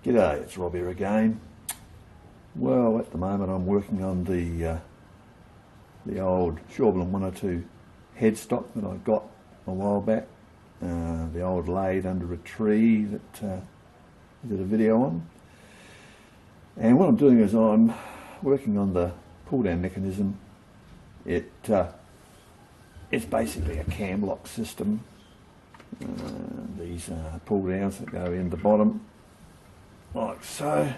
G'day, it's Rob here again. Well, at the moment I'm working on the old Shauberlin 102 headstock that I got a while back. The old lathe under a tree that I did a video on. And what I'm doing is I'm working on the pull down mechanism. It's basically a cam lock system. These pull downs that go in the bottom like so,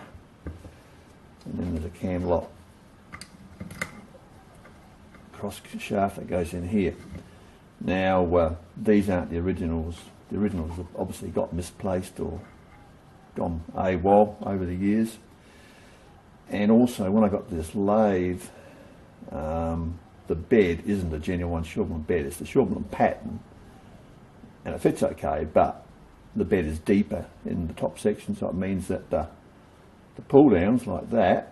and then there's a cam lock cross shaft that goes in here. Now these aren't the originals. The originals have obviously got misplaced or gone AWOL over the years. And also when I got this lathe, the bed isn't a genuine Shauberlin bed, it's the Shauberlin pattern, and it fits okay, but the bed is deeper in the top section, so it means that the pull downs like that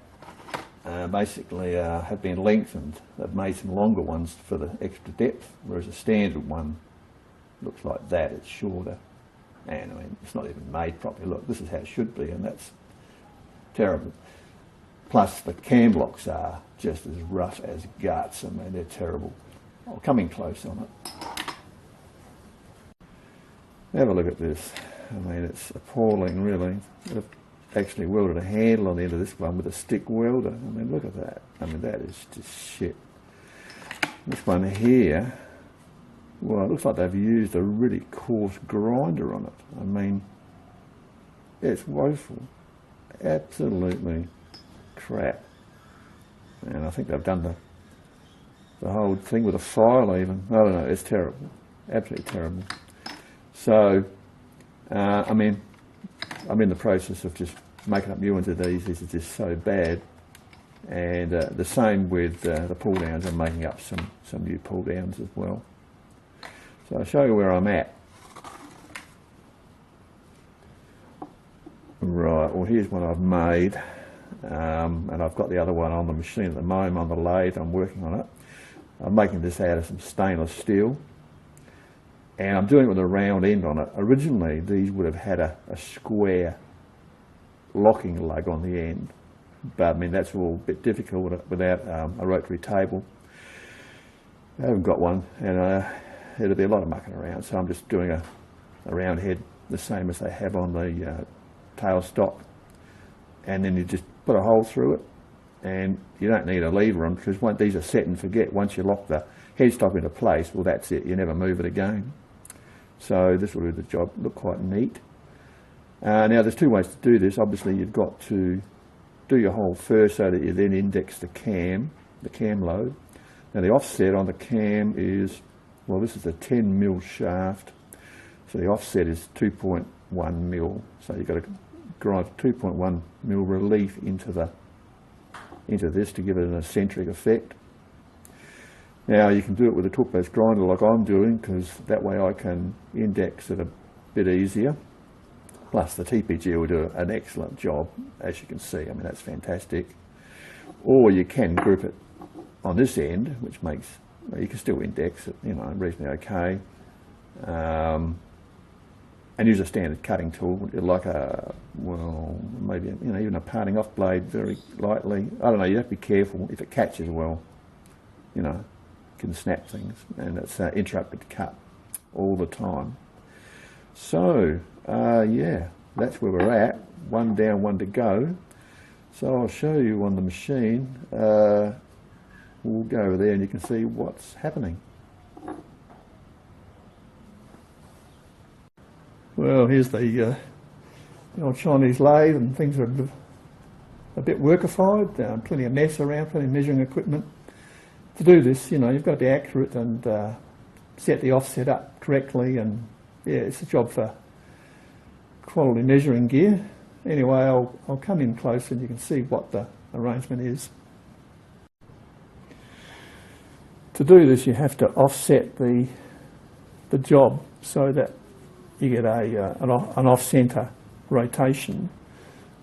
basically have been lengthened. They've made some longer ones for the extra depth, whereas a standard one looks like that, it's shorter. And I mean, it's not even made properly. Look, this is how it should be, and that's terrible. Plus the cam blocks are just as rough as guts. I mean, they're terrible. I'll come in close on it. Have a look at this. I mean, it's appalling, really. I've actually welded a handle on the end of this one with a stick welder. I mean, look at that. I mean, that is just shit. This one here, well, it looks like they've used a really coarse grinder on it. I mean, it's woeful. Absolutely crap. And I think they've done the whole thing with a file even. I don't know, it's terrible. Absolutely terrible. So, I mean, I'm in the process of just making up new ones of these. These are just so bad. And the same with the pull downs. I'm making up some new pull downs as well. So I'll show you where I'm at. Right, well here's one I've made. And I've got the other one on the machine at the moment, on the lathe. I'm working on it. I'm making this out of some stainless steel. And I'm doing it with a round end on it. Originally, these would have had a square locking lug on the end. But I mean, that's all a bit difficult without a rotary table. I haven't got one, and it'll be a lot of mucking around. So I'm just doing a round head, the same as they have on the tailstock. And then you just put a hole through it. And you don't need a lever on, because once these are set and forget, once you lock the headstock into place, well, that's it. You never move it again. So this will do the job, look quite neat. Now there's two ways to do this. Obviously you've got to do your hole first so that you then index the cam load. Now the offset on the cam is, well, this is a 10mm shaft. So the offset is 2.1mm. So you've got to grind 2.1mm relief into this to give it an eccentric effect. Now you can do it with a torque-based grinder like I'm doing, because that way I can index it a bit easier. Plus the TPG will do an excellent job, as you can see. I mean, that's fantastic. Or you can grip it on this end, which makes, well, you can still index it, you know, reasonably okay. And use a standard cutting tool, like a, well, maybe, you know, even a parting off blade very lightly. I don't know, you have to be careful. If it catches well, you know, can snap things, and it's interrupted cut all the time. So yeah, that's where we're at. One down, one to go. So I'll show you on the machine. We'll go over there and you can see what's happening. Well, here's the old Chinese lathe, and things are a bit workified. Plenty of mess around, plenty of measuring equipment. To do this, you know, you've got to be accurate and set the offset up correctly, and yeah, it's a job for quality measuring gear. Anyway, I'll come in close and you can see what the arrangement is. To do this, you have to offset the job so that you get an off-centre rotation.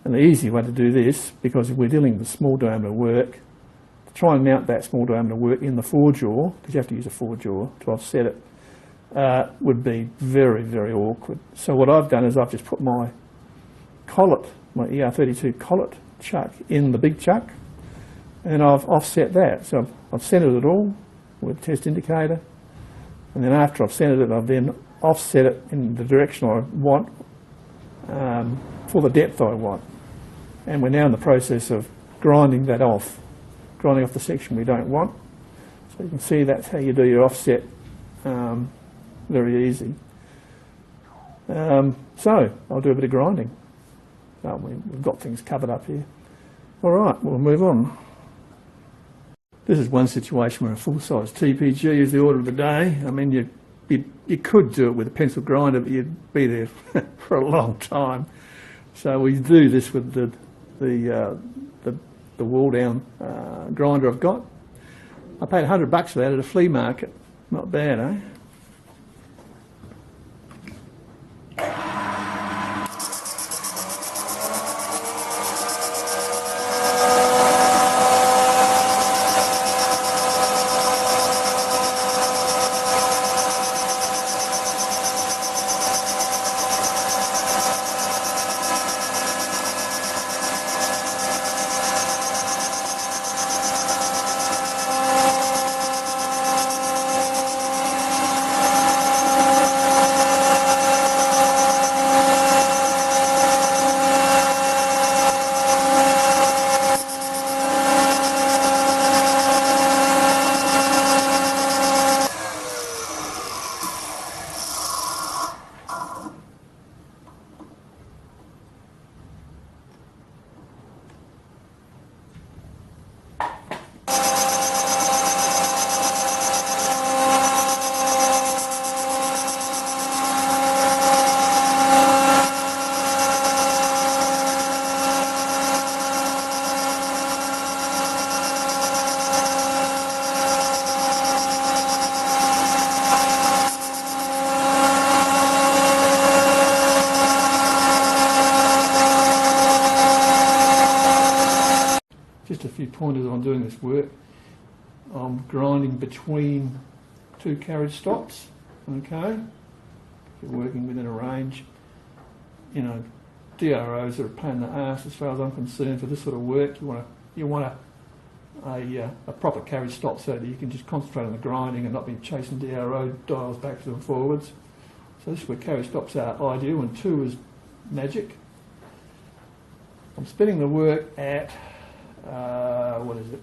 And the easy way to do this, because we're dealing with small diameter work, to try and mount that small diameter work in the four-jaw, because you have to use a four-jaw to offset it, would be very, very awkward. So what I've done is I've just put my collet, my ER32 collet chuck in the big chuck, and I've offset that. So I've centered it all with a test indicator, and then after I've centered it, I've then offset it in the direction I want for the depth I want. And we're now in the process of grinding that off, grinding off the section we don't want. So you can see that's how you do your offset, very easy. So I'll do a bit of grinding. Oh, we've got things covered up here. All right, we'll move on. This is one situation where a full-size TPG is the order of the day. I mean, you could do it with a pencil grinder, but you'd be there for a long time. So we do this with the wall-down grinder I've got. I paid $100 for that at a flea market. Not bad, eh? Just a few pointers on doing this work. I'm grinding between two carriage stops, okay? If you're working within a range, you know, DROs are a pain in the arse as far as I'm concerned for this sort of work. You want a proper carriage stop so that you can just concentrate on the grinding and not be chasing DRO dials backwards and forwards. So this is where carriage stops are ideal, and 2 is magic. I'm spinning the work at what is it?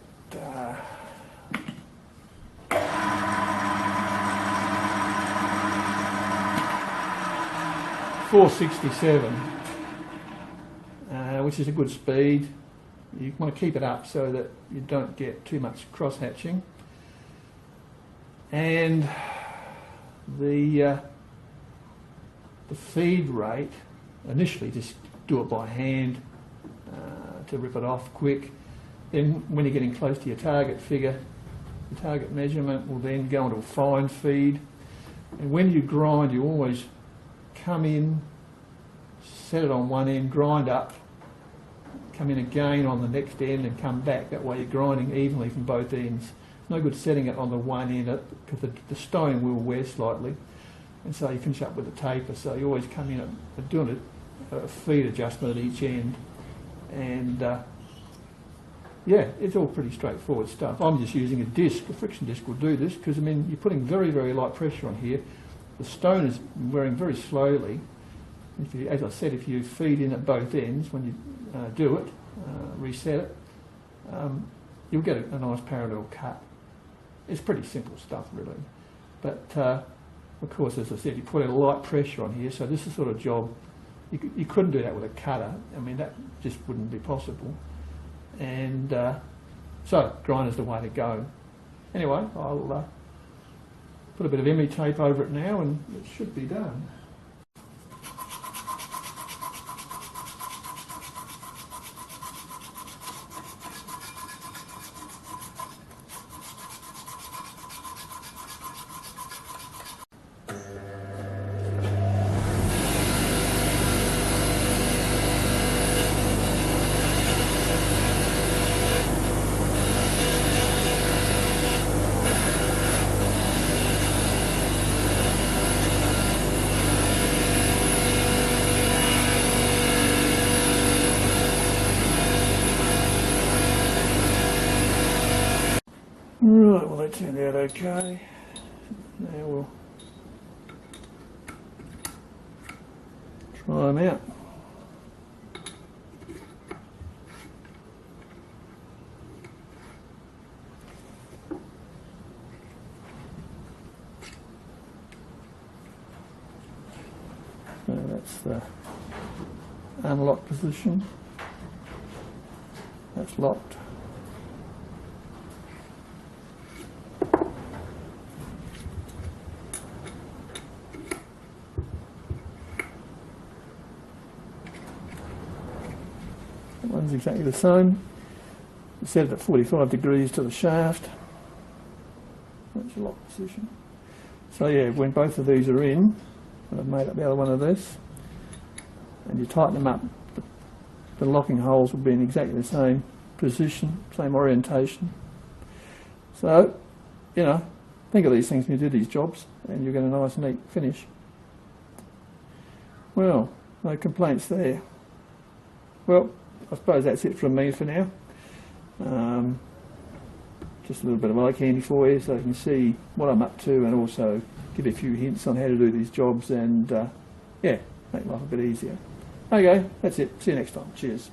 467, which is a good speed. You want to keep it up so that you don't get too much cross-hatching. And the feed rate, initially just do it by hand to rip it off quick. Then when you're getting close to your target figure, the target measurement will then go into a fine feed. And when you grind, you always come in, set it on one end, grind up, come in again on the next end and come back. That way you're grinding evenly from both ends. It's no good setting it on the one end because the stone will wear slightly, and so you finish up with a taper. So you always come in and doing a feed adjustment at each end. And yeah, it's all pretty straightforward stuff. I'm just using a disc. A friction disc will do this because, I mean, you're putting very, very light pressure on here. The stone is wearing very slowly. If you, as I said, if you feed in at both ends when you do it, reset it, you'll get a nice parallel cut. It's pretty simple stuff, really. But of course, as I said, you put a light pressure on here, so this is the sort of job you couldn't do that with a cutter. I mean, that just wouldn't be possible. And so grinder's the way to go. Anyway, I'll put a bit of ME tape over it now and it should be done. Right, well that turned out okay. Now we'll try them out. So that's the unlock position. That's locked. That one's exactly the same. Set it at 45 degrees to the shaft. That's your lock position. So yeah, when both of these are in, and I've made up the other one of this, and you tighten them up, the locking holes will be in exactly the same position, same orientation. So, you know, think of these things when you do these jobs and you get a nice neat finish. Well, no complaints there. Well, I suppose that's it from me for now. Just a little bit of eye candy for you so you can see what I'm up to and also give you a few hints on how to do these jobs and, yeah, make life a bit easier. Okay, that's it. See you next time. Cheers.